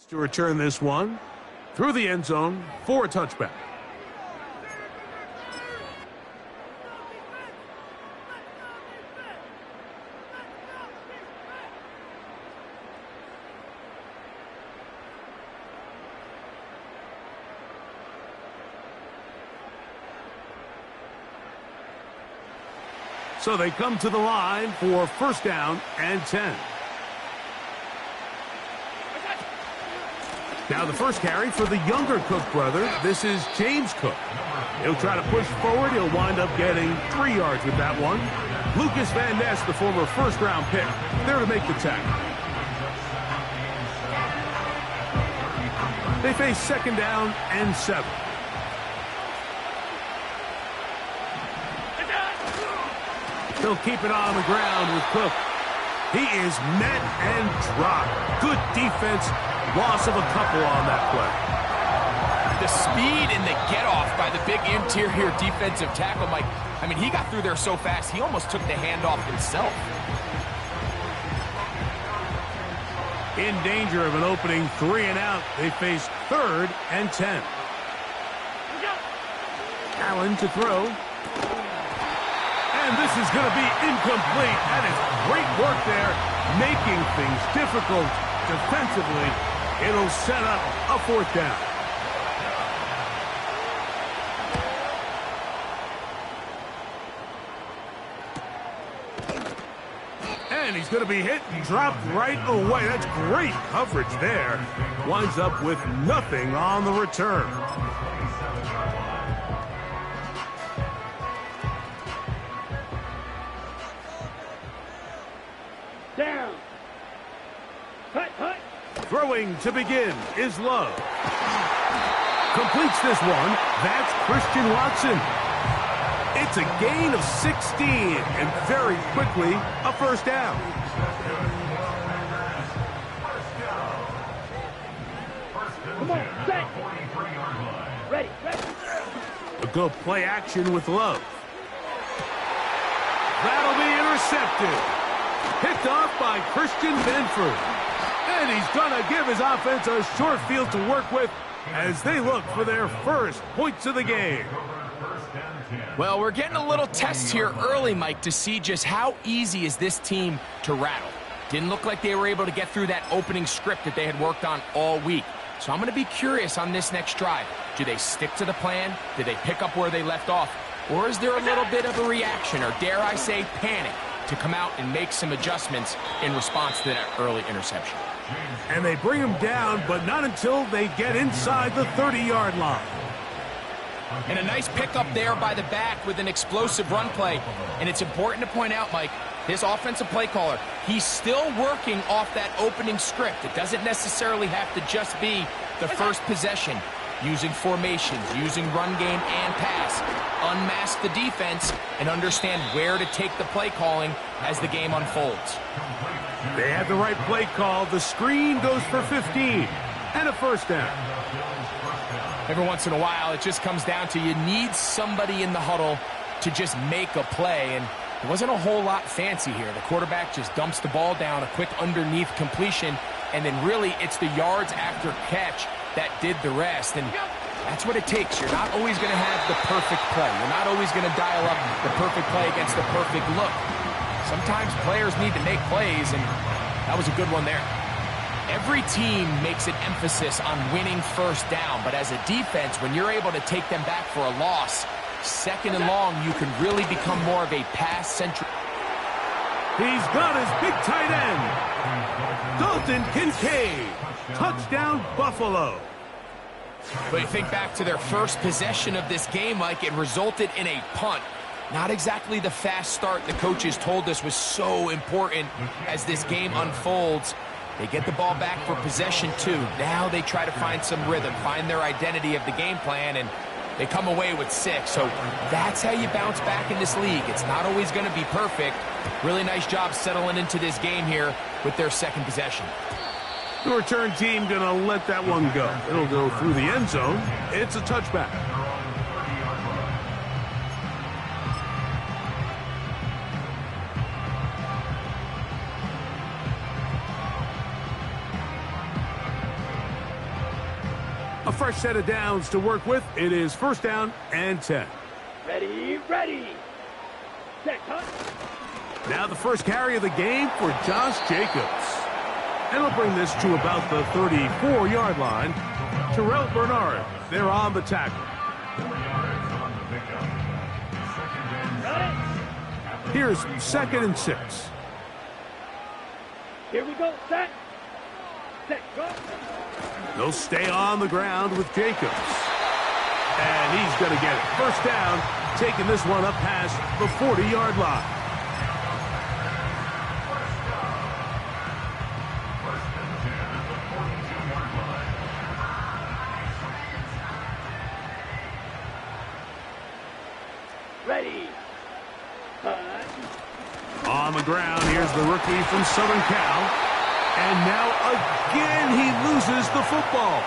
To return this one through the end zone for a touchback. So they come to the line for first down and 10. Now the first carry for the younger Cook brother. This is James Cook. He'll try to push forward. He'll wind up getting 3 yards with that one. Lucas Van Ness, the former first-round pick, there to make the tackle. They face second down and 7. They'll keep it on the ground with Cook. He is met and dropped. Good defense. Loss of a couple on that play. The speed and the get-off by the big interior defensive tackle, Mike. I mean, he got through there so fast, he almost took the handoff himself. In danger of an opening 3 and out. They face third and 10. Allen to throw. And this is going to be incomplete. That is great work there, making things difficult defensively. It'll set up a 4th down. And he's going to be hit and dropped right away. That's great coverage there. Winds up with nothing on the return. Down. Hut. Throwing to begin is Love. Completes this one. That's Christian Watson. It's a gain of 16, and very quickly, a first down. Come on, set. Ready. A good play action with Love. That'll be intercepted. Picked off by Christian Benford. And he's going to give his offense a short field to work with as they look for their first points of the game. Well, we're getting a little test here early, Mike, to see just how easy is this team to rattle. Didn't look like they were able to get through that opening script that they had worked on all week. So I'm going to be curious on this next drive. Do they stick to the plan? Do they pick up where they left off? Or is there a little bit of a reaction, or dare I say panic, to come out and make some adjustments in response to that early interception? And they bring him down, but not until they get inside the 30-yard line. And a nice pickup there by the back with an explosive run play. And it's important to point out, Mike, this offensive play caller, he's still working off that opening script. It doesn't necessarily have to just be the first possession. Using formations, using run game and pass. Unmask the defense and understand where to take the play calling as the game unfolds. They have the right play call. The screen goes for 15 and a first down. Every once in a while, it just comes down to you need somebody in the huddle to just make a play, and it wasn't a whole lot fancy here. The quarterback just dumps the ball down, a quick underneath completion, and then really it's the yards after catch that did the rest, and that's what it takes. You're not always going to have the perfect play. You're not always going to dial up the perfect play against the perfect look. Sometimes players need to make plays, and that was a good one there. Every team makes an emphasis on winning first down, but as a defense, when you're able to take them back for a loss, second and long, you can really become more of a pass-centric. He's got his big tight end, Dalton Kincaid. Touchdown, Buffalo. But you think back to their first possession of this game, Mike, it resulted in a punt. Not exactly the fast start the coaches told us was so important as this game unfolds. They get the ball back for possession 2. Now they try to find some rhythm, find their identity of the game plan, and they come away with 6. So that's how you bounce back in this league. It's not always going to be perfect. Really nice job settling into this game here with their second possession. The return team going to let that one go. It'll go through the end zone. It's a touchback. A fresh set of downs to work with. It is first down and 10. Ready, ready. Set, hut. Now the first carry of the game for Josh Jacobs. And he'll bring this to about the 34-yard line. Terrell Bernard, they're on the tackle. Here's 2nd and 6. Here we go, set. Set, go. They'll stay on the ground with Jacobs. And he's going to get it. First down, taking this one up past the 40-yard line. Ready. On the ground, here's the rookie from Southern Cal. And now again he loses the football.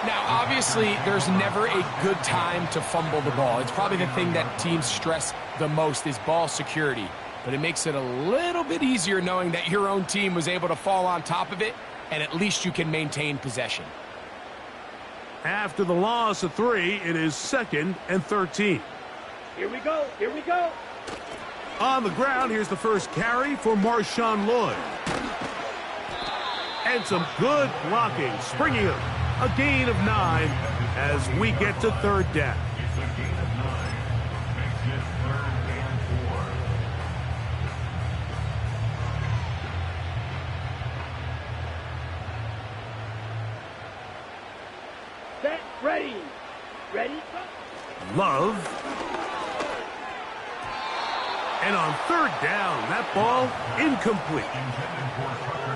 Now, obviously, there's never a good time to fumble the ball. It's probably the thing that teams stress the most is ball security. But it makes it a little bit easier knowing that your own team was able to fall on top of it, and at least you can maintain possession. After the loss of 3, it is 2nd and 13. Here we go, here we go. On the ground, here's the first carry for Marshawn Lloyd. And some good blocking, springing him. A gain of 9 as we get to 3rd down. Set, ready. Ready, go. Love. And on 3rd down, that ball incomplete.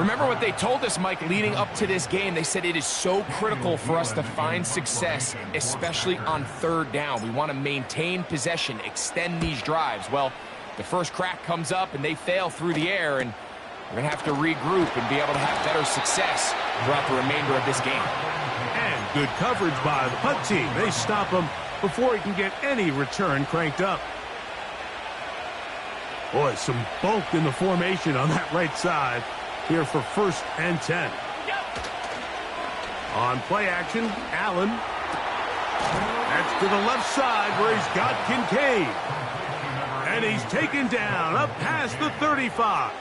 Remember what they told us, Mike, leading up to this game. They said it is so critical for us to find success, especially on 3rd down. We want to maintain possession, extend these drives. Well, the first crack comes up and they fail through the air, and we're going to have to regroup and be able to have better success throughout the remainder of this game. And good coverage by the punt team. They stop him before he can get any return cranked up. Boy, some bulk in the formation on that right side here for 1st and 10. On play action, Allen. That's to the left side where he's got Kincaid. And he's taken down up past the 35.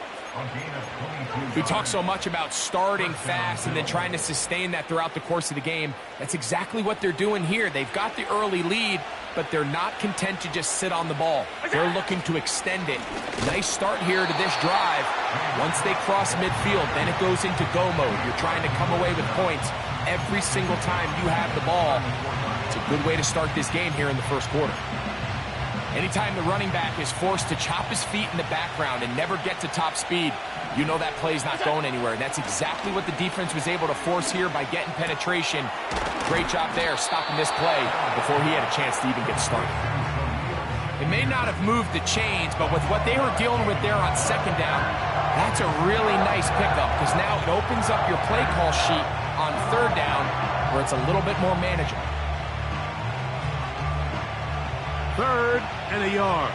We talk so much about starting fast and then trying to sustain that throughout the course of the game. That's exactly what they're doing here. They've got the early lead, but they're not content to just sit on the ball. They're looking to extend it. Nice start here to this drive. Once they cross midfield, then it goes into go mode. You're trying to come away with points every single time you have the ball. It's a good way to start this game here in the 1st quarter. Anytime the running back is forced to chop his feet in the background and never get to top speed, you know that play's not going anywhere. And that's exactly what the defense was able to force here by getting penetration. Great job there, stopping this play before he had a chance to even get started. It may not have moved the chains, but with what they were dealing with there on 2nd down, that's a really nice pickup because now it opens up your play call sheet on 3rd down where it's a little bit more manageable. 3rd and a yard.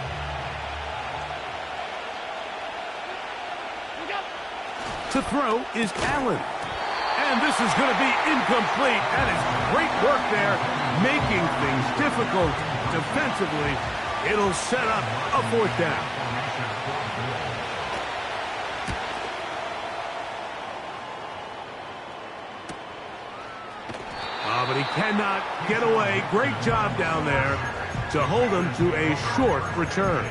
To throw is Allen. And this is going to be incomplete. That is great work there, making things difficult defensively. It'll set up a 4th down. But he cannot get away. Great job down there to hold him to a short return.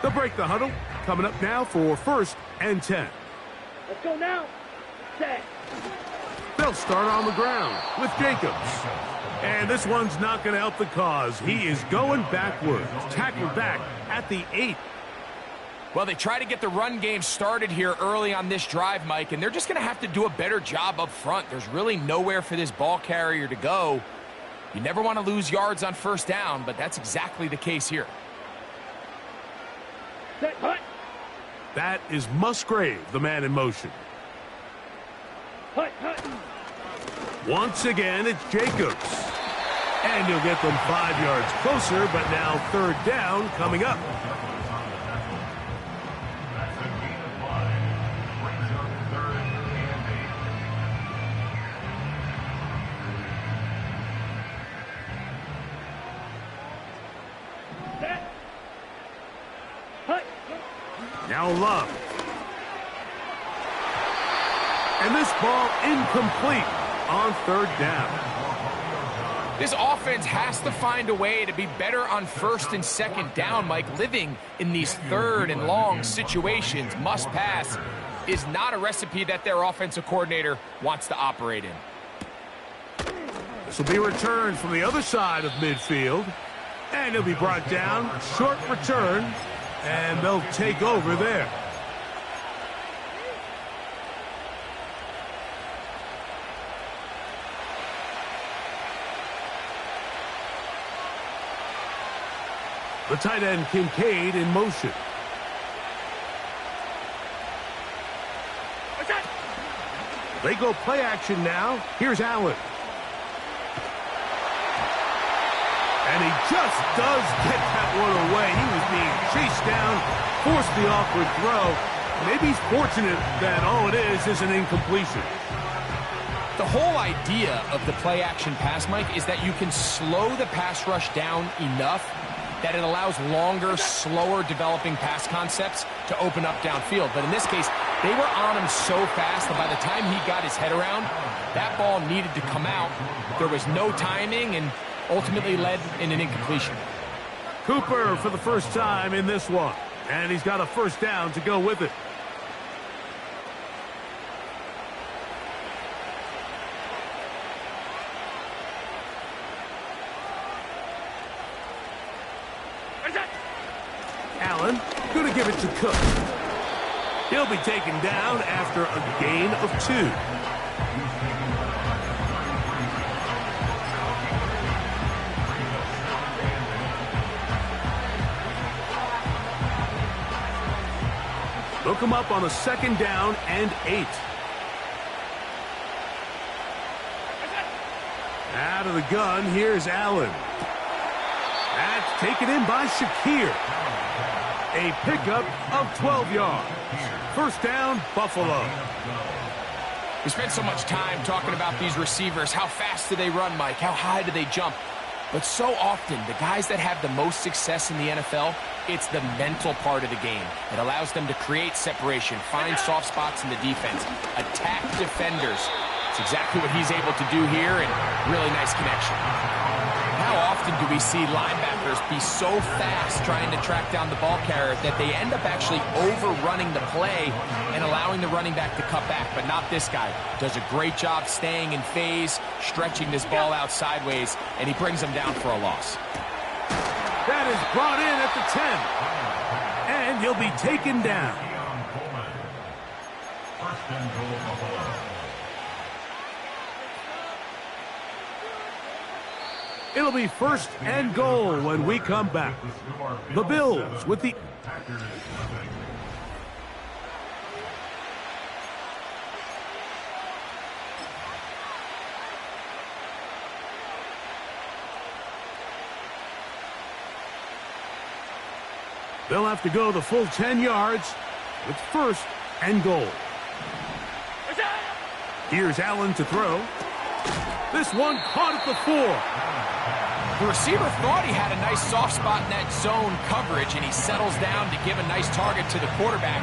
They'll break the huddle. Coming up now for 1st and 10. Let's go now. Set. They'll start on the ground with Jacobs. And this one's not going to help the cause. He is going backwards. Tackled back at the 8. Well, they try to get the run game started here early on this drive, Mike, and they're just going to have to do a better job up front. There's really nowhere for this ball carrier to go. You never want to lose yards on 1st down, but that's exactly the case here. Set, hut. That is Musgrave, the man in motion. Hut, hut. Once again, it's Jacobs. And he'll get them 5 yards closer, but now 3rd down coming up. Now Love. And this ball incomplete on third down. This offense has to find a way to be better on first and second down, Mike. Living in these third and long situations, must pass, is not a recipe that their offensive coordinator wants to operate in. This will be returned from the other side of midfield. And he'll be brought down. Short return. And they'll take over there. The tight end, Kincaid, in motion. They go play action now. Here's Allen. And he just does get that one away. He was being chased down, forced the awkward throw. Maybe he's fortunate that all it is an incompletion. The whole idea of the play action pass, Mike, is that you can slow the pass rush down enough that it allows longer, slower developing pass concepts to open up downfield. But in this case, they were on him so fast that by the time he got his head around, that ball needed to come out. There was no timing and ultimately led in an incompletion. Cooper for the first time in this one. And he's got a first down to go with it. Allen, going to give it to Cook. He'll be taken down after a gain of 2. Look him up on a second down and 8. Out of the gun, here's Allen. That's taken in by Shakir. A pickup of 12 yards. First down, Buffalo. We spent so much time talking about these receivers. How fast do they run, Mike? How high do they jump? But so often, the guys that have the most success in the NFL, it's the mental part of the game. It allows them to create separation, find soft spots in the defense, attack defenders. It's exactly what he's able to do here, and really nice connection. How often do we see linebackers be so fast trying to track down the ball carrier that they end up actually overrunning the play and allowing the running back to cut back? But not this guy. Does a great job staying in phase, stretching this ball out sideways, and he brings them down for a loss. That is brought in at the 10. And he'll be taken down. It'll be first and goal when we come back. The Bills with the... They'll have to go the full 10 yards with first and goal. Here's Allen to throw. This one caught at the 4. The receiver thought he had a nice soft spot in that zone coverage, and he settles down to give a nice target to the quarterback.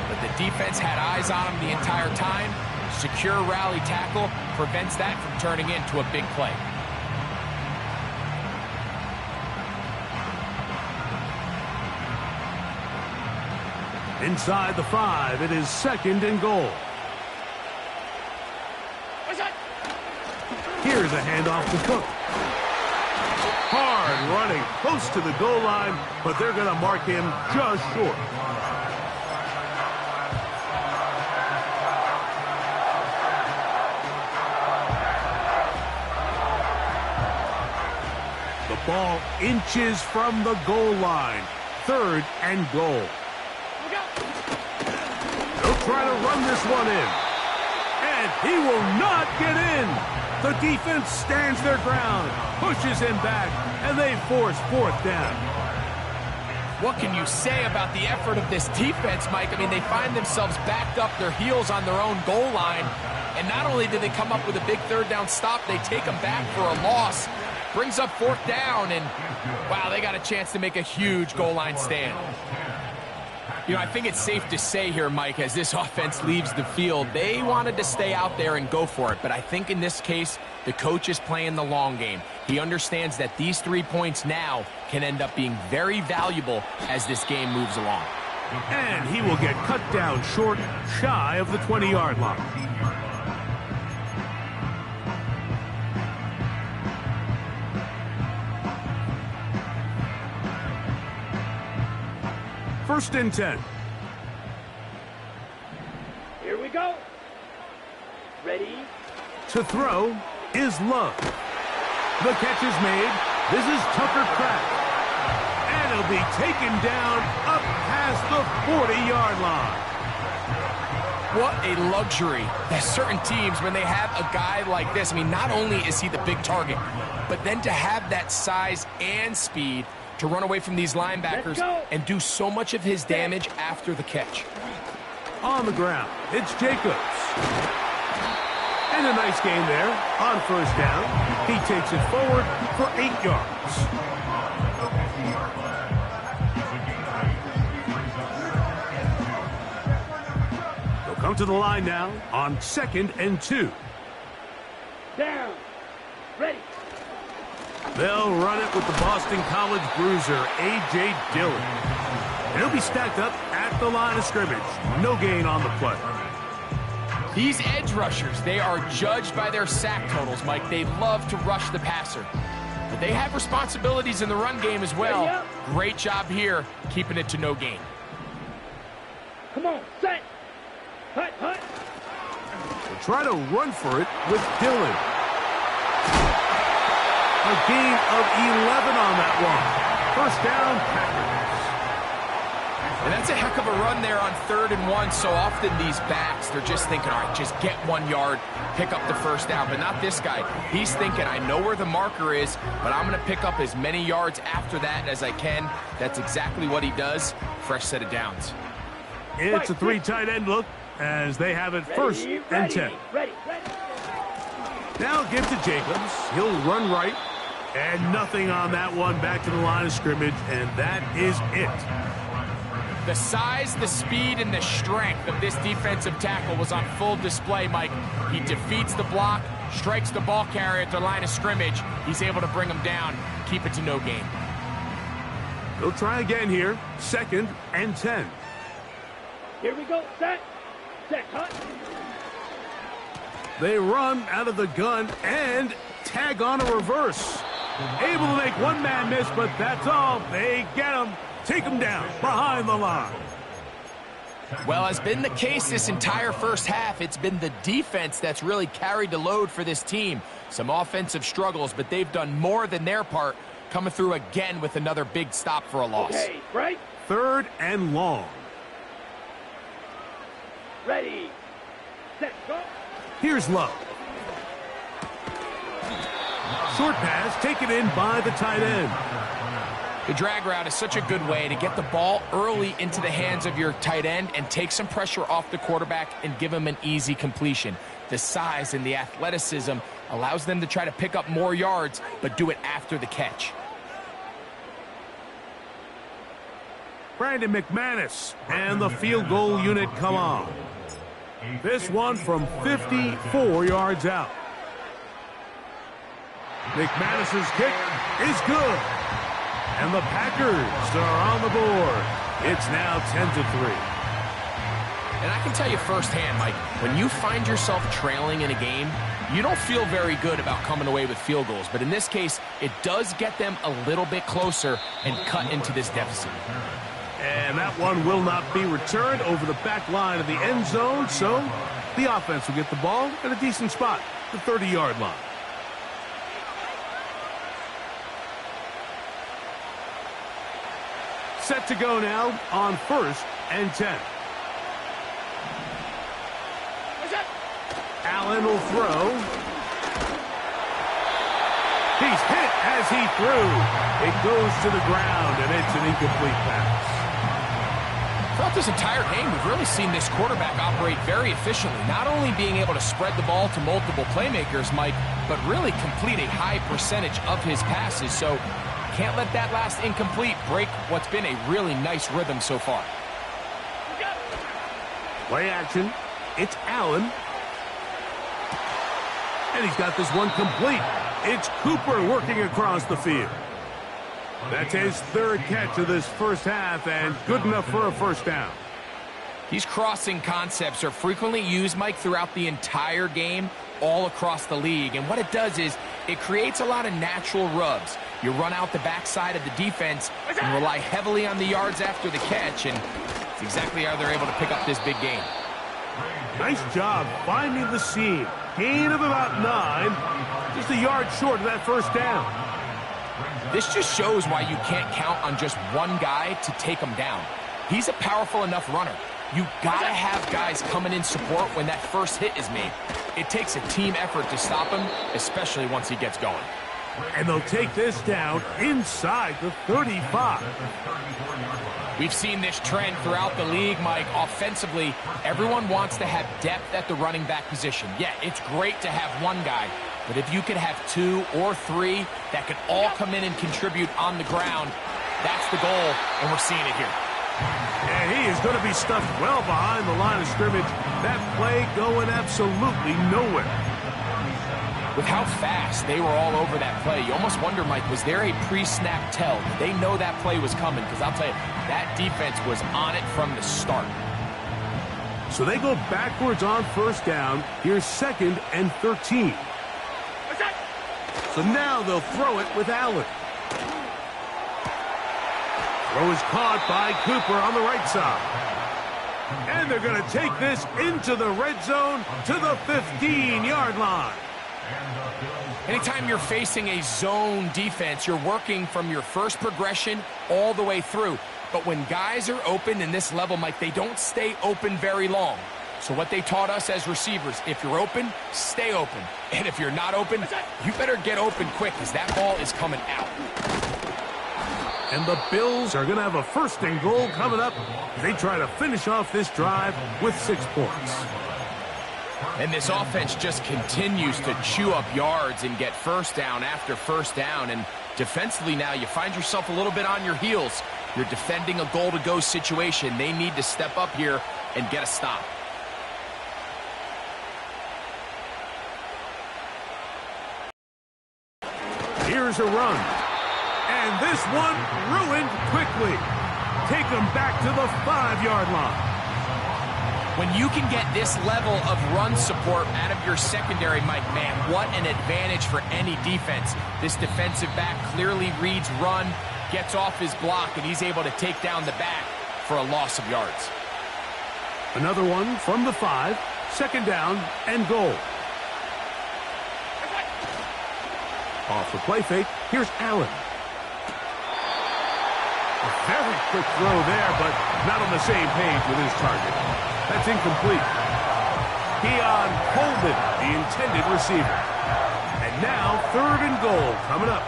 But the defense had eyes on him the entire time. Secure rally tackle prevents that from turning into a big play. Inside the 5, it is second and goal. Here's a handoff to Cook. Hard running, close to the goal line, but they're going to mark him just short. The ball inches from the goal line. Third and goal. They'll try to run this one in. And he will not get in. The defense stands their ground, pushes him back, and they force fourth down. What can you say about the effort of this defense, Mike? I mean, they find themselves backed up their heels on their own goal line. And not only do they come up with a big third down stop, they take them back for a loss. Brings up fourth down, and wow, they got a chance to make a huge goal line stand. You know, I think it's safe to say here, Mike, as this offense leaves the field, they wanted to stay out there and go for it. But I think in this case, the coach is playing the long game. He understands that these 3 points now can end up being very valuable as this game moves along. And he will get cut down short, shy of the 20-yard line. First and 10. Here we go. Ready? To throw is Love. The catch is made. This is Tucker Kraft. And he'll be taken down up past the 40-yard line. What a luxury that certain teams, when they have a guy like this, I mean, not only is he the big target, but then to have that size and speed to run away from these linebackers and do so much of his damage after the catch. On the ground, it's Jacobs. And a nice game there on first down. He takes it forward for 8 yards. They'll come to the line now on 2nd and 2. Down. Ready. They'll run it with the Boston College bruiser, A.J. Dillon. He'll be stacked up at the line of scrimmage. No gain on the play. These edge rushers, they are judged by their sack totals, Mike. They love to rush the passer. But they have responsibilities in the run game as well. Great job here, keeping it to no gain. Come on, set. Hut, hut. They'll try to run for it with Dillon. A gain of 11 on that one. First down, Packers. And that's a heck of a run there on 3rd and 1. So often these backs, they're just thinking, all right, just get 1 yard, pick up the first down. But not this guy. He's thinking, I know where the marker is, but I'm going to pick up as many yards after that as I can. That's exactly what he does. Fresh set of downs. It's a 3 tight end look as they have it first and 10. Ready. Now give to Jacobs. He'll run right. And nothing on that one. Back to the line of scrimmage, and that is it. The size, the speed, and the strength of this defensive tackle was on full display, Mike. He defeats the block, strikes the ball carrier at the line of scrimmage. He's able to bring him down, keep it to no gain. They'll try again here. 2nd and 10. Here we go. Set, hut. They run out of the gun and tag on a reverse. Able to make one man miss, but that's all. They get him. Take him down behind the line. Well, as been the case this entire first half, it's been the defense that's really carried the load for this team. Some offensive struggles, but they've done more than their part, coming through again with another big stop for a loss. Okay, right. 3rd and long. Ready. Set, go. Here's Love. Short pass taken in by the tight end. The drag route is such a good way to get the ball early into the hands of your tight end and take some pressure off the quarterback and give him an easy completion. The size and the athleticism allows them to try to pick up more yards, but do it after the catch. Brandon McManus and the field goal unit come on. This one from 54 yards out. McManus's kick is good. And the Packers are on the board. It's now 10-3. And I can tell you firsthand, Mike, when you find yourself trailing in a game, you don't feel very good about coming away with field goals. But in this case, it does get them a little bit closer and cut into this deficit. And that one will not be returned over the back line of the end zone, so the offense will get the ball at a decent spot, the 30-yard line. Set to go now on 1st and 10. Allen will throw. He's hit as he threw. It goes to the ground, and it's an incomplete pass. Throughout this entire game, we've really seen this quarterback operate very efficiently, not only being able to spread the ball to multiple playmakers, Mike, but really complete a high percentage of his passes. So can't let that last incomplete break what's been a really nice rhythm so far. Play action. It's Allen. And he's got this one complete. It's Cooper working across the field. That's his third catch of this first half, and good enough for a first down. These crossing concepts are frequently used, Mike, throughout the entire game, all across the league. And what it does is it creates a lot of natural rubs. You run out the backside of the defense and rely heavily on the yards after the catch, and it's exactly how they're able to pick up this big gain. Nice job finding the seam. Gain of about 9. Just a yard short of that first down. This just shows why you can't count on just one guy to take him down. He's a powerful enough runner. You gotta have guys coming in support when that first hit is made. It takes a team effort to stop him, especially once he gets going. And they'll take this down inside the 35. We've seen this trend throughout the league, Mike. Offensively, everyone wants to have depth at the running back position. Yeah, it's great to have one guy, but if you could have 2 or 3 that could all come in and contribute on the ground, that's the goal, and we're seeing it here. And he is going to be stuffed well behind the line of scrimmage. That play going absolutely nowhere. With how fast they were all over that play, you almost wonder, Mike, was there a pre-snap tell? Did they know that play was coming? Because I'll tell you, that defense was on it from the start. So they go backwards on first down. Here's 2nd and 13. So now they'll throw it with Allen. Throw is caught by Cooper on the right side. And they're going to take this into the red zone to the 15-yard line. Anytime you're facing a zone defense, you're working from your first progression all the way through. But when guys are open in this level, Mike, they don't stay open very long. So what they taught us as receivers, if you're open, stay open. And if you're not open, you better get open quick because that ball is coming out. And the Bills are going to have a 1st and goal coming up. They try to finish off this drive with 6 points. And this offense just continues to chew up yards and get first down after first down. And defensively now, you find yourself a little bit on your heels. You're defending a goal-to-go situation. They need to step up here and get a stop. Here's a run. And this one ruined quickly. Take them back to the 5-yard line. When you can get this level of run support out of your secondary, Mike, man, what an advantage for any defense. This defensive back clearly reads run, gets off his block, and he's able to take down the back for a loss of yards. Another one from the 5, 2nd down and goal. Off the play fake, here's Allen. A very quick throw there, but not on the same page with his target. That's incomplete. Keon Coleman, the intended receiver. And now 3rd and goal coming up.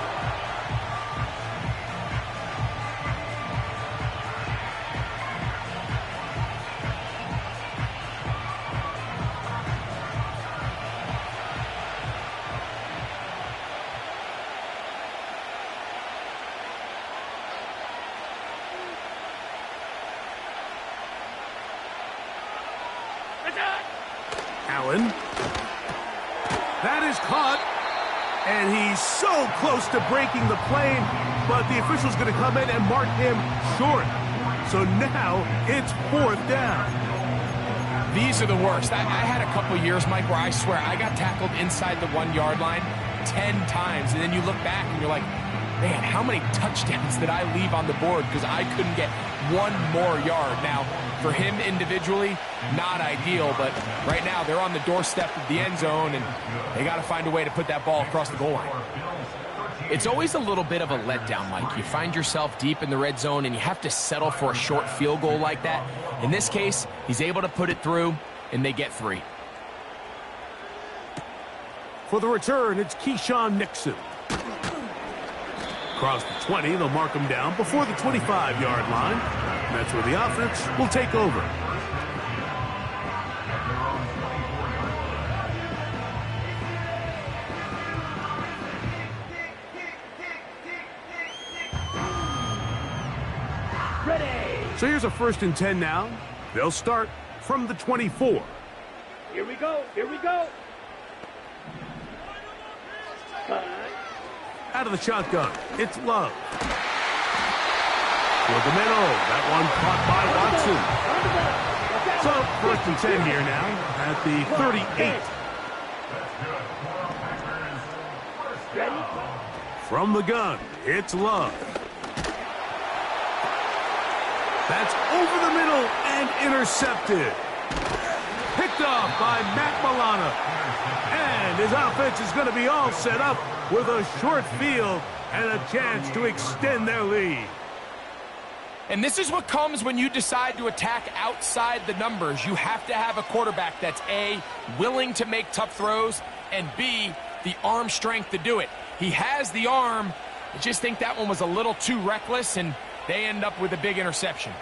Allen. That is caught. And he's so close to breaking the plane, but the official's going to come in and mark him short. So now it's 4th down. These are the worst. I had a couple years, Mike, where I swear I got tackled inside the 1-yard line 10 times. And then you look back and you're like, man, how many touchdowns did I leave on the board because I couldn't get one more yard? Now, for him individually, not ideal, but right now they're on the doorstep of the end zone, and they got to find a way to put that ball across the goal line. It's always a little bit of a letdown, Mike. You find yourself deep in the red zone, and you have to settle for a short field goal like that. In this case, he's able to put it through, and they get 3. For the return, it's Keyshawn Nixon. Across the 20, they'll mark him down before the 25-yard line. That's where the offense will take over. Ready. So here's a 1st and 10 now. They'll start from the 24. Here we go. Here we go. Out of the shotgun, it's Love. With the middle, that one caught by Watson. So, 1st and 10 here now at the 38. From the gun, it's Love. That's over the middle and intercepted. Picked off by Matt Milano. And his offense is going to be all set up with a short field and a chance to extend their lead. And this is what comes when you decide to attack outside the numbers. You have to have a quarterback that's A, willing to make tough throws, and B, the arm strength to do it. He has the arm. I just think that one was a little too reckless, and they end up with a big interception.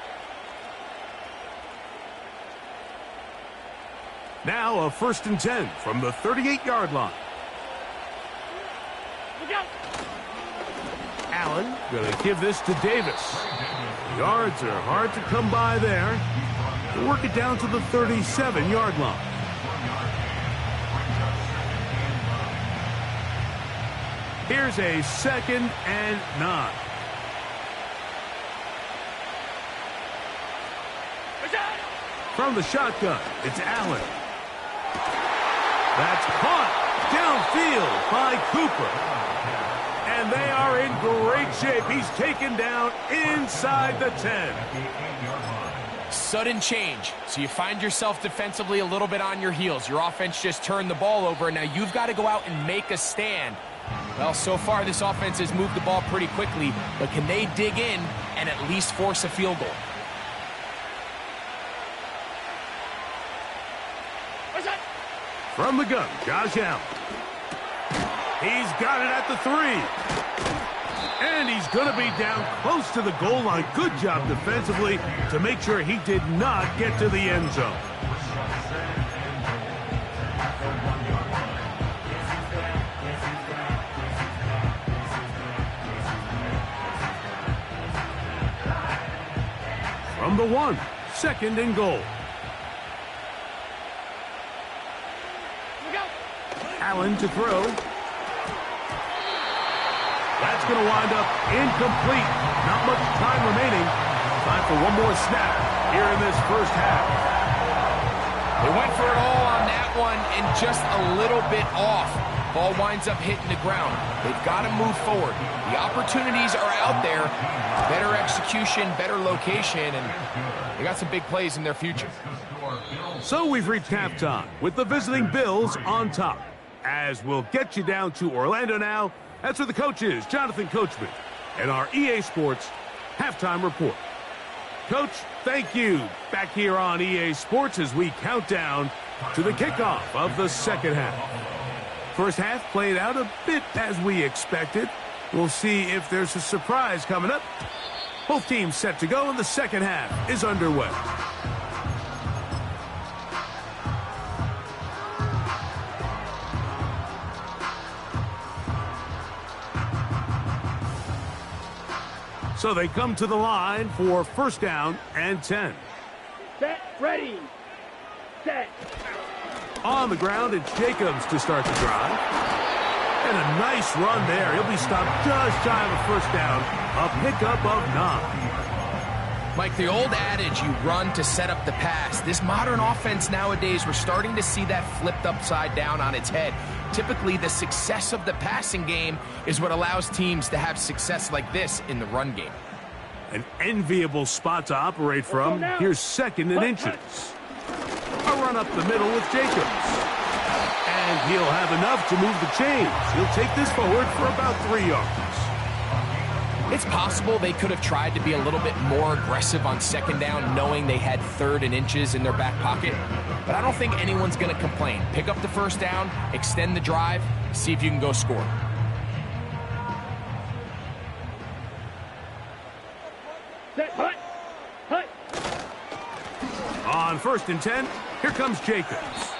Now a 1st and 10 from the 38-yard line. Allen going to give this to Davis. Yards are hard to come by there. We'll work it down to the 37-yard line. Here's a 2nd and 9. From the shotgun, it's Allen. That's caught downfield by Cooper. And they are in great shape. He's taken down inside the 10. Sudden change. So you find yourself defensively a little bit on your heels. Your offense just turned the ball over, and now you've got to go out and make a stand. Well, so far this offense has moved the ball pretty quickly, but can they dig in and at least force a field goal? From the gun, Josh Allen. He's got it at the 3. And he's going to be down close to the goal line. Good job defensively to make sure he did not get to the end zone. From the 1, 2nd and goal. Allen to throw. That's going to wind up incomplete. Not much time remaining. Time for one more snap here in this first half. They went for it all on that one and just a little bit off. Ball winds up hitting the ground. They've got to move forward. The opportunities are out there. Better execution, better location, and they got some big plays in their future. So we've reached halftime with the visiting Bills on top. As we'll get you down to Orlando now. That's where the coach is, Jonathan Coachman, and our EA Sports halftime report. Coach, thank you. Back here on EA Sports as we count down to the kickoff of the second half. First half played out a bit as we expected. We'll see if there's a surprise coming up. Both teams set to go, and the second half is underway. So they come to the line for 1st down and 10. Set, ready, set. On the ground, it's Jacobs to start the drive. And a nice run there. He'll be stopped just shy of a 1st down. A pickup of 9. Mike, the old adage, you run to set up the pass. This modern offense nowadays, we're starting to see that flipped upside down on its head. Typically, the success of the passing game is what allows teams to have success like this in the run game. An enviable spot to operate from. Here's 2nd and inches. A run up the middle with Jacobs. And he'll have enough to move the chains. He'll take this forward for about 3 yards. It's possible they could have tried to be a little bit more aggressive on 2nd down, knowing they had 3rd and inches in their back pocket. But I don't think anyone's going to complain. Pick up the 1st down, extend the drive, see if you can go score. Set, hut, hut. On 1st and 10, here comes Jacobs.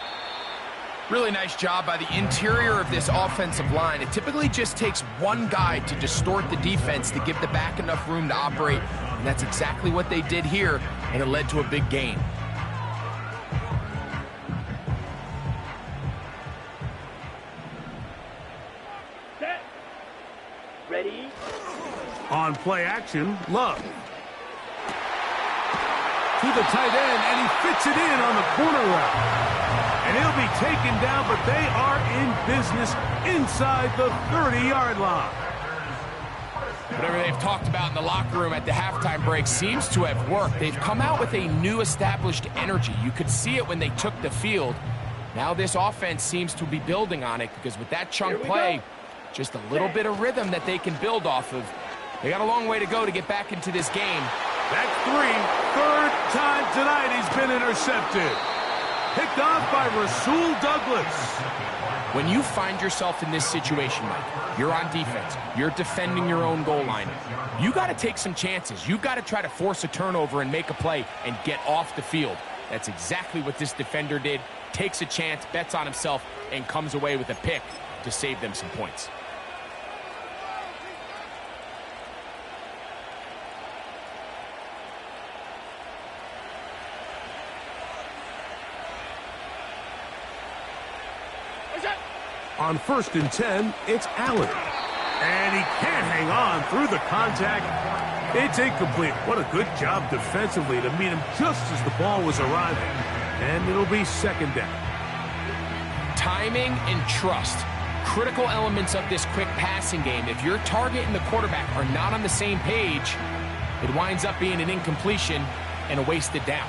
Really nice job by the interior of this offensive line. It typically just takes one guy to distort the defense to give the back enough room to operate. And that's exactly what they did here, and it led to a big gain. Ready? On play action, Love. To the tight end, and he fits it in on the corner route. And he'll be taken down, but they are in business inside the 30-yard line. Whatever they've talked about in the locker room at the halftime break seems to have worked. They've come out with a new established energy. You could see it when they took the field. Now this offense seems to be building on it because with that chunk play, just a little bit of rhythm that they can build off of. They got a long way to go to get back into this game. That's third time tonight he's been intercepted. Picked off by Rasul Douglas. When you find yourself in this situation, Mike, you're on defense, you're defending your own goal line, you got to take some chances. You got to try to force a turnover and make a play and get off the field. That's exactly what this defender did. Takes a chance, bets on himself, and comes away with a pick to save them some points. On 1st and 10, it's Allen. And he can't hang on through the contact. It's incomplete. What a good job defensively to meet him just as the ball was arriving. And it'll be 2nd down. Timing and trust. Critical elements of this quick passing game. If your target and the quarterback are not on the same page, it winds up being an incompletion and a wasted down.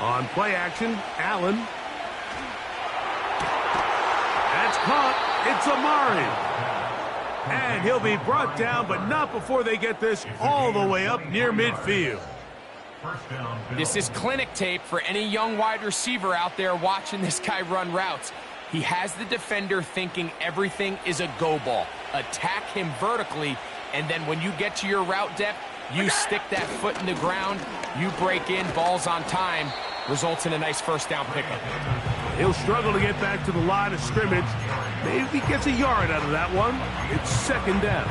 On play action, Allen. That's caught. It's Amari. And he'll be brought down, but not before they get this all the way up near midfield. This is clinic tape for any young wide receiver out there watching this guy run routes. He has the defender thinking everything is a go ball. Attack him vertically, and then when you get to your route depth, you stick that foot in the ground, you break in, ball's on time, results in a nice 1st down pickup. He'll struggle to get back to the line of scrimmage. Maybe he gets a yard out of that one. It's 2nd down.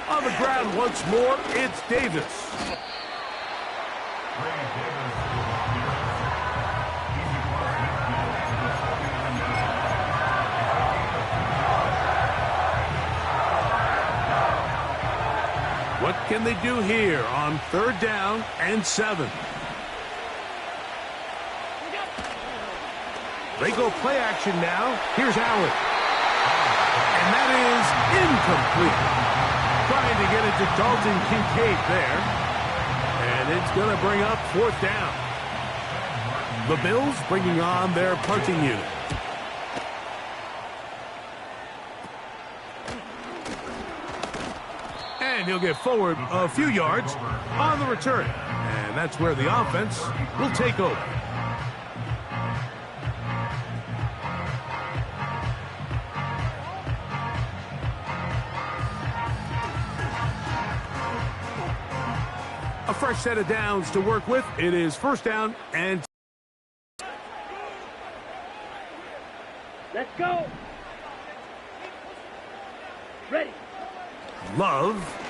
On the ground once more, it's Davis. What can they do here on 3rd down and 7? They go play action now. Here's Allen. And that is incomplete. Trying to get it to Dalton Kincaid there. And it's going to bring up 4th down. The Bills bringing on their punting unit. And he'll get forward a few yards on the return. And that's where the offense will take over. A fresh set of downs to work with. It is 1st down and... Let's go. Ready. Love.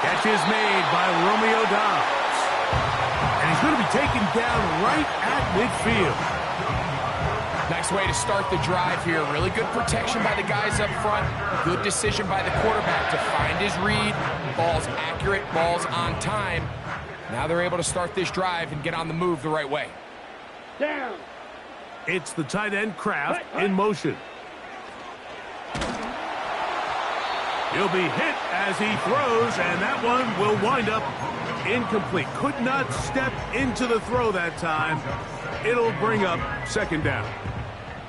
Catch is made by Romeo Dobbs. And he's going to be taken down right at midfield. Nice way to start the drive here. Really good protection by the guys up front. Good decision by the quarterback to find his read. Ball's accurate, ball's on time. Now they're able to start this drive and get on the move the right way. Down. It's the tight end Kraft in motion. He'll be hit as he throws, and that one will wind up incomplete. Could not step into the throw that time. It'll bring up 2nd down.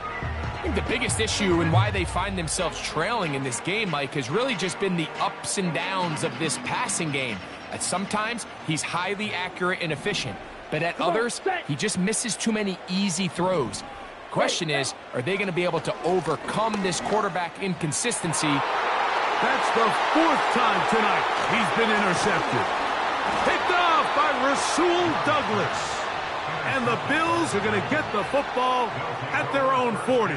I think the biggest issue and why they find themselves trailing in this game, Mike, has really just been the ups and downs of this passing game. At sometimes, he's highly accurate and efficient, but at others, he just misses too many easy throws. Question is, are they going to be able to overcome this quarterback inconsistency? That's the 4th time tonight he's been intercepted. Picked off by Rasul Douglas. And the Bills are going to get the football at their own 40.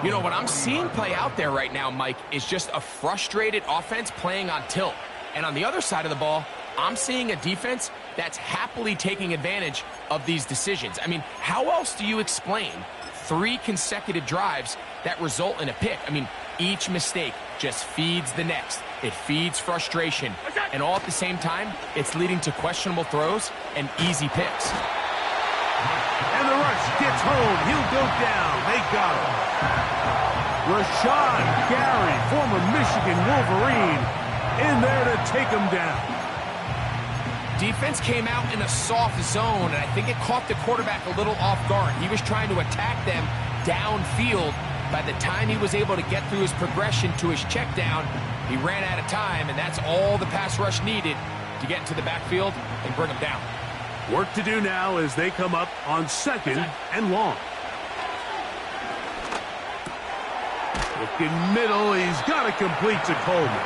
You know, what I'm seeing play out there right now, Mike, is just a frustrated offense playing on tilt. And on the other side of the ball, I'm seeing a defense that's happily taking advantage of these decisions. I mean, how else do you explain 3 consecutive drives that result in a pick? I mean, each mistake just feeds the next. It feeds frustration. And all at the same time, it's leading to questionable throws and easy picks. And the rush gets home. He'll go down. They got him. Rashawn Gary, former Michigan Wolverine, in there to take him down. Defense came out in a soft zone, and I think it caught the quarterback a little off guard. He was trying to attack them downfield. By the time he was able to get through his progression to his check down, he ran out of time, and that's all the pass rush needed to get into the backfield and bring him down. Work to do now as they come up on 2nd and long. Looking middle, he's got to complete to Coleman.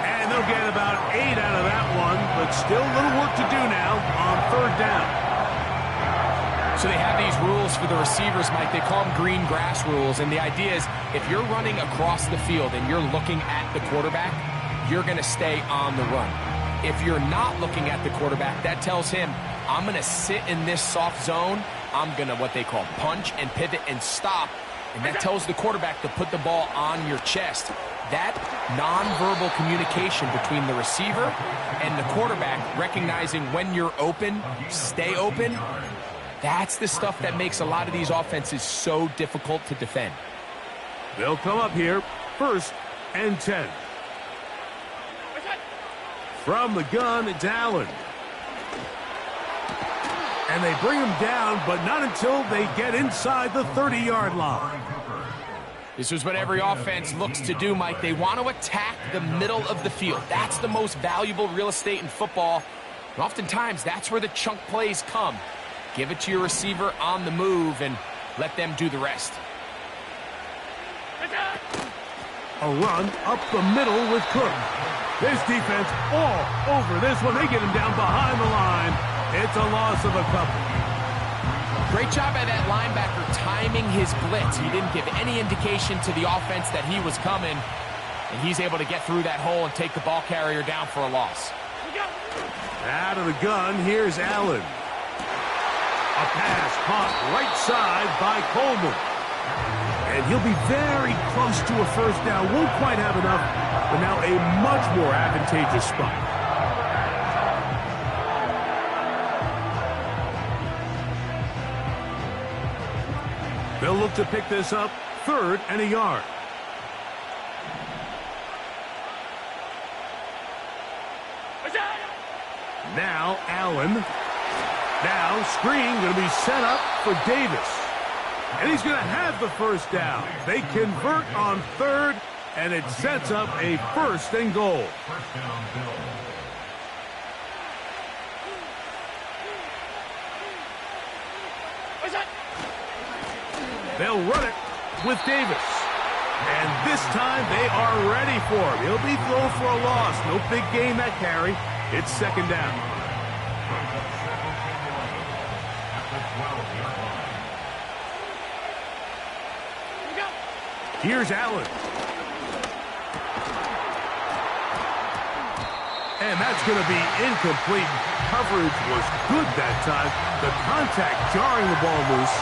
And they'll get about 8 out of that one, but still a little work to do now on 3rd down. So they have these rules for the receivers, Mike. They call them green grass rules, and the idea is if you're running across the field and you're looking at the quarterback, you're going to stay on the run. If you're not looking at the quarterback, that tells him, I'm going to sit in this soft zone. I'm going to what they call punch and pivot and stop. And that tells the quarterback to put the ball on your chest. That nonverbal communication between the receiver and the quarterback, recognizing when you're open, stay open, that's the stuff that makes a lot of these offenses so difficult to defend. They'll come up here, 1st and 10. From the gun, it's Allen. And they bring him down, but not until they get inside the 30-yard line. This is what every offense looks to do, Mike. They want to attack the middle of the field. That's the most valuable real estate in football. And oftentimes, that's where the chunk plays come. Give it to your receiver on the move and let them do the rest. A run up the middle with Cook. This defense all over this one. They get him down behind the line. It's a loss of a couple. Great job by that linebacker timing his blitz. He didn't give any indication to the offense that he was coming, and he's able to get through that hole and take the ball carrier down for a loss. Out of the gun, here's Allen. A pass caught right side by Coleman. And he'll be very close to a 1st down. Won't quite have enough, but now a much more advantageous spot. They'll look to pick this up, 3rd and a yard. Now Allen. Now screen going to be set up for Davis. And he's going to have the 1st down. They convert on 3rd, and it sets up a 1st and goal. They'll run it with Davis. And this time they are ready for him. He'll be thrown for a loss. No big gain that carry. It's 2nd down. Here's Allen. And that's going to be incomplete. Coverage was good that time. The contact jarring the ball loose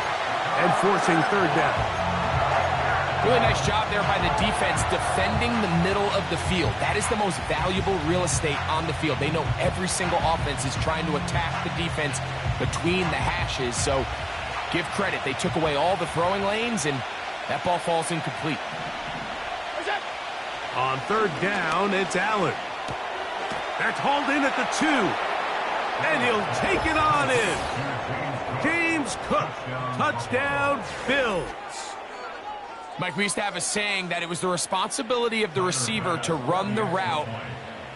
and forcing 3rd down. Really nice job there by the defense defending the middle of the field. That is the most valuable real estate on the field. They know every single offense is trying to attack the defense between the hashes. So give credit. They took away all the throwing lanes, and that ball falls incomplete. On 3rd down, it's Allen. That's hauled in at the 2. And he'll take it on in. James Cook, touchdown, Bills. Mike, we used to have a saying that it was the responsibility of the receiver to run the route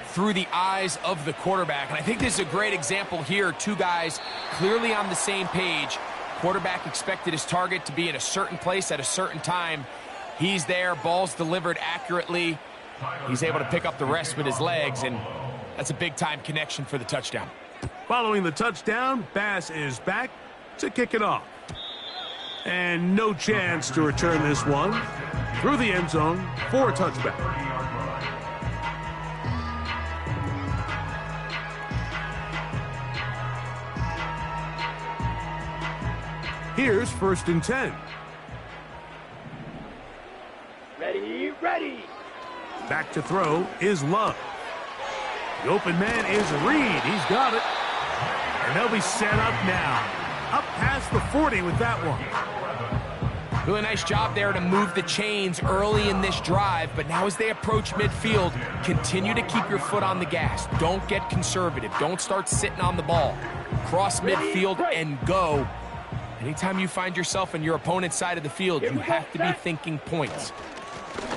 through the eyes of the quarterback. And I think this is a great example here. 2 guys clearly on the same page. Quarterback expected his target to be in a certain place at a certain time. He's there, ball's delivered accurately. He's able to pick up the rest with his legs, and that's a big-time connection for the touchdown. Following the touchdown, Bass is back to kick it off. And no chance to return this one through the end zone for a touchback. Here's 1st and 10. Ready, ready. Back to throw is Love. The open man is Reed. He's got it. And they'll be set up now. Up past the 40 with that one. Really nice job there to move the chains early in this drive, but now as they approach midfield, continue to keep your foot on the gas. Don't get conservative. Don't start sitting on the ball. Cross midfield and go. Anytime you find yourself on your opponent's side of the field, you have to be thinking points.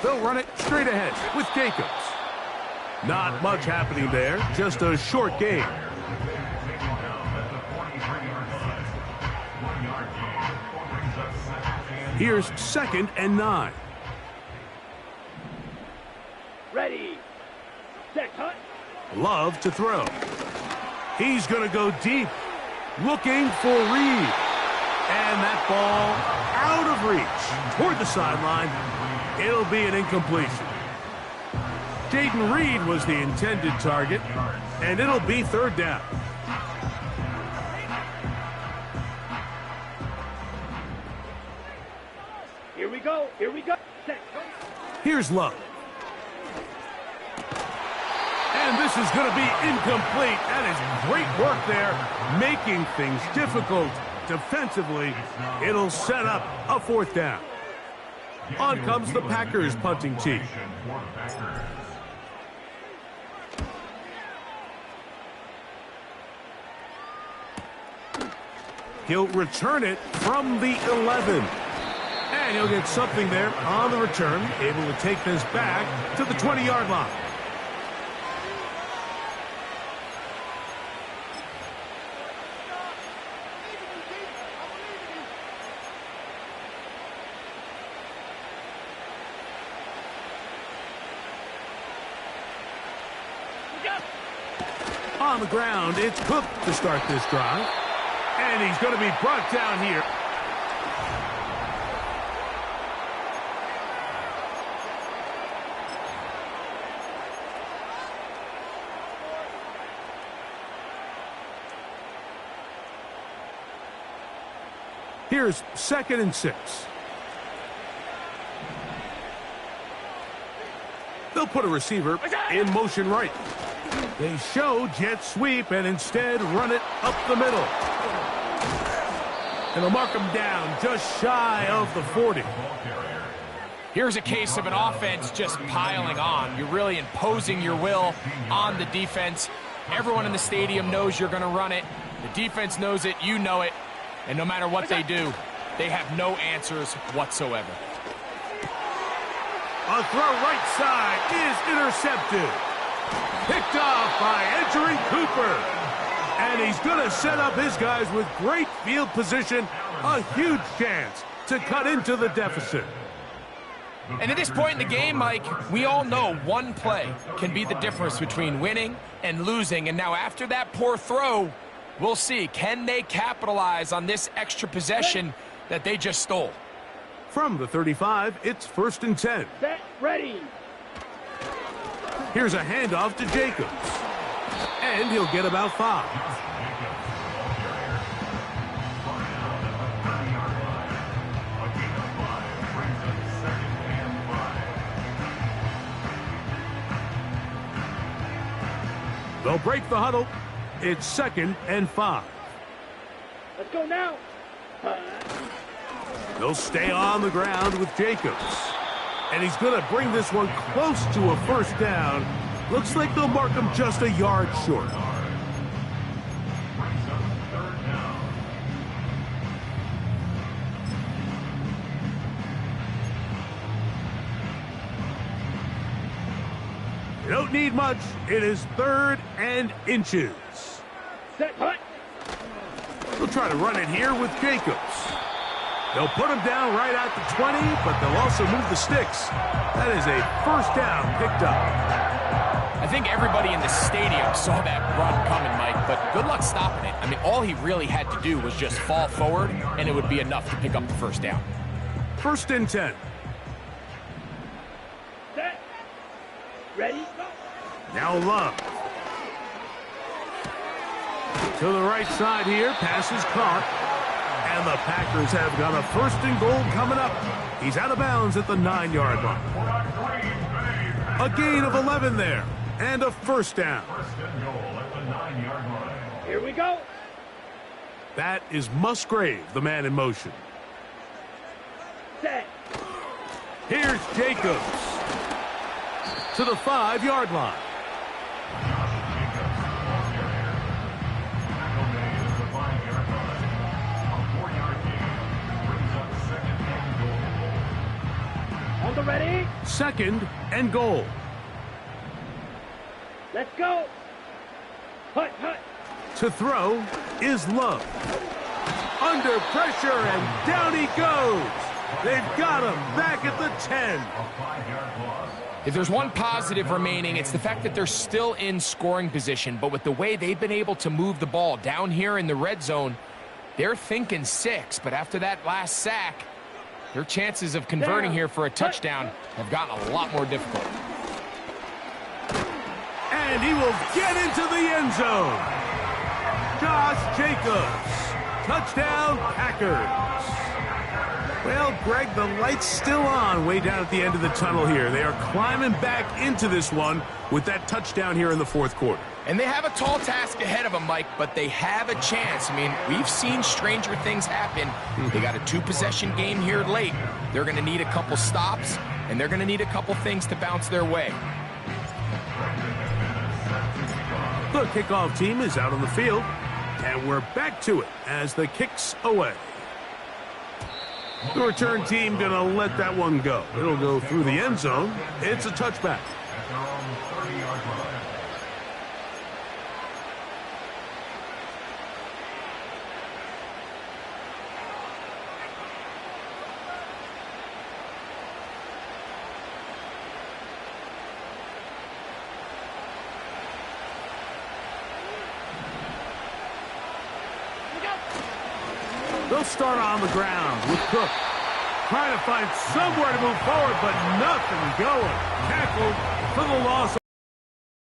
They'll run it straight ahead with Jacobs. Not much happening there, just a short game. Here's 2nd and 9. Ready. Set, cut. Love to throw. He's going to go deep, looking for Reed. And that ball out of reach toward the sideline. It'll be an incompletion. Jaden Reed was the intended target, and it'll be 3rd down. Here we go. Here we go. Set, go. Here's Love. And this is going to be incomplete. That is great work there, making things difficult defensively. It'll set up a 4th down. On comes the Packers punting team. He'll return it from the 11. And he'll get something there on the return, able to take this back to the 20-yard line. On the ground, it's Cook to start this drive. And he's going to be brought down here. Here's 2nd and 6. They'll put a receiver in motion right. They show jet sweep and instead run it up the middle. And they'll mark him down just shy of the 40. Here's a case of an offense just piling on. You're really imposing your will on the defense. Everyone in the stadium knows you're going to run it. The defense knows it. You know it. And no matter what they do, they have no answers whatsoever. A throw right side is intercepted. Picked off by Edgerrin Cooper. And he's going to set up his guys with great field position. A huge chance to cut into the deficit. And at this point in the game, Mike, we all know one play can be the difference between winning and losing. And now after that poor throw, we'll see, can they capitalize on this extra possession that they just stole? From the 35, it's 1st and 10. Set, ready. Here's a handoff to Jacobs. And he'll get about 5. They'll break the huddle. It's 2nd and 5. Let's go now. They'll stay on the ground with Jacobs. And he's going to bring this one close to a 1st down. Looks like they'll mark him just a yard short. You don't need much. It is 3rd and inches. Set, cut. They'll try to run it here with Jacobs. They'll put him down right at the 20, but they'll also move the sticks. That is a 1st down picked up. I think everybody in the stadium saw that run coming, Mike, but good luck stopping it. I mean, all he really had to do was just fall forward, and it would be enough to pick up the first down. 1st and 10. Set. Ready, go. Now Love. To the right side here, pass is caught. And the Packers have got a 1st and goal coming up. He's out of bounds at the 9-yard line. A gain of 11 there. And a 1st down. Here we go. That is Musgrave, the man in motion. Set. Here's Jacobs. To the 5-yard line. On the ready. 2nd and goal. Let's go. Hut, hut. To throw is Love. Under pressure, and down he goes. They've got him back at the 10. If there's one positive remaining, it's the fact that they're still in scoring position, but with the way they've been able to move the ball down here in the red zone, they're thinking 6, but after that last sack, their chances of converting here for a touchdown have gotten a lot more difficult. And he will get into the end zone. Josh Jacobs. Touchdown, Packers. Well, Greg, the light's still on way down at the end of the tunnel here. They are climbing back into this one with that touchdown here in the 4th quarter. And they have a tall task ahead of them, Mike, but they have a chance. I mean, we've seen stranger things happen. They got a 2-possession game here late. They're going to need a couple stops, and they're going to need a couple things to bounce their way. The kickoff team is out on the field, and we're back to it as the kick's away. The return team going to let that one go. It'll go through the end zone. It's a touchback. They'll start on the ground with Cook. Trying to find somewhere to move forward, but nothing going. Tackled for the loss.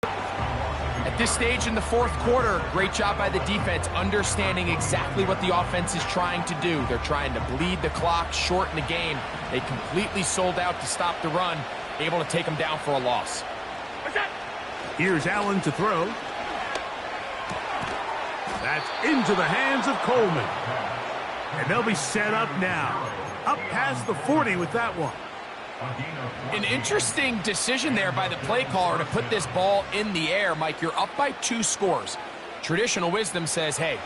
At this stage in the 4th quarter, great job by the defense, understanding exactly what the offense is trying to do. They're trying to bleed the clock, shorten the game. They completely sold out to stop the run, able to take them down for a loss. Here's Allen to throw. That's into the hands of Coleman. And they'll be set up now. Up past the 40 with that one. An interesting decision there by the play caller to put this ball in the air. Mike, you're up by 2 scores. Traditional wisdom says, hey,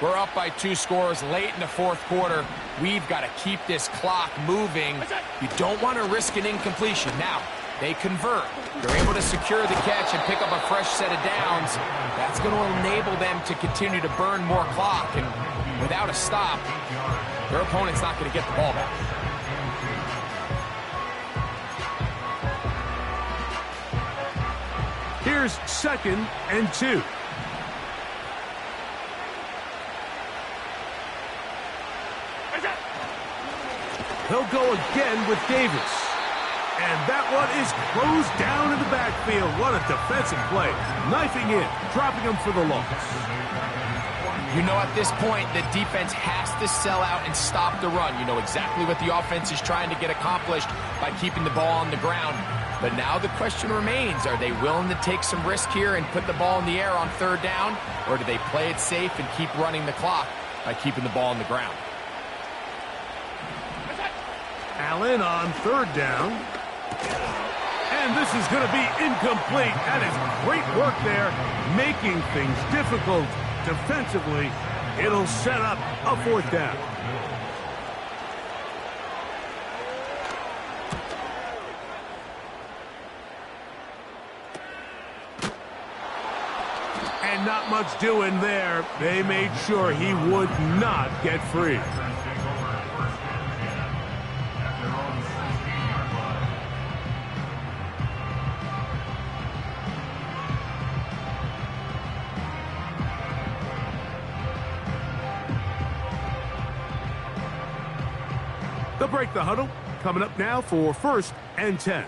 we're up by 2 scores late in the 4th quarter. We've got to keep this clock moving. You don't want to risk an incompletion. Now, they convert. They're able to secure the catch and pick up a fresh set of downs. That's going to enable them to continue to burn more clock. And without a stop, their opponent's not going to get the ball back. Here's 2nd and 2. He'll go again with Davis. And that one is closed down in the backfield. What a defensive play. Knifing in, dropping him for the loss. You know, at this point, the defense has to sell out and stop the run. You know exactly what the offense is trying to get accomplished by keeping the ball on the ground. But now the question remains, are they willing to take some risk here and put the ball in the air on 3rd down? Or do they play it safe and keep running the clock by keeping the ball on the ground? Allen on 3rd down. And this is going to be incomplete. That is great work there, making things difficult defensively. It'll set up a 4th down. And not much doing there. They made sure he would not get free. They'll break the huddle. Coming up now for 1st and 10.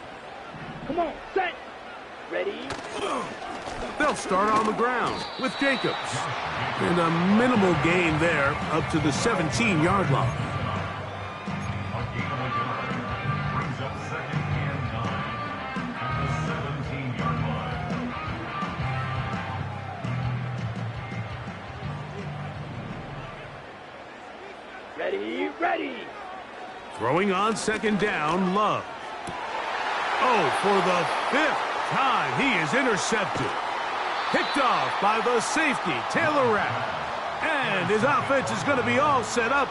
Come on, set. Ready. They'll start on the ground with Jacobs. And a minimal gain there up to the 17-yard line. Brings up 2nd and 9 at the 17-yard line. Ready. Throwing on 2nd down, Love. Oh, for the 5th time, he is intercepted. Picked off by the safety, Taylor Rapp. And his offense is going to be all set up.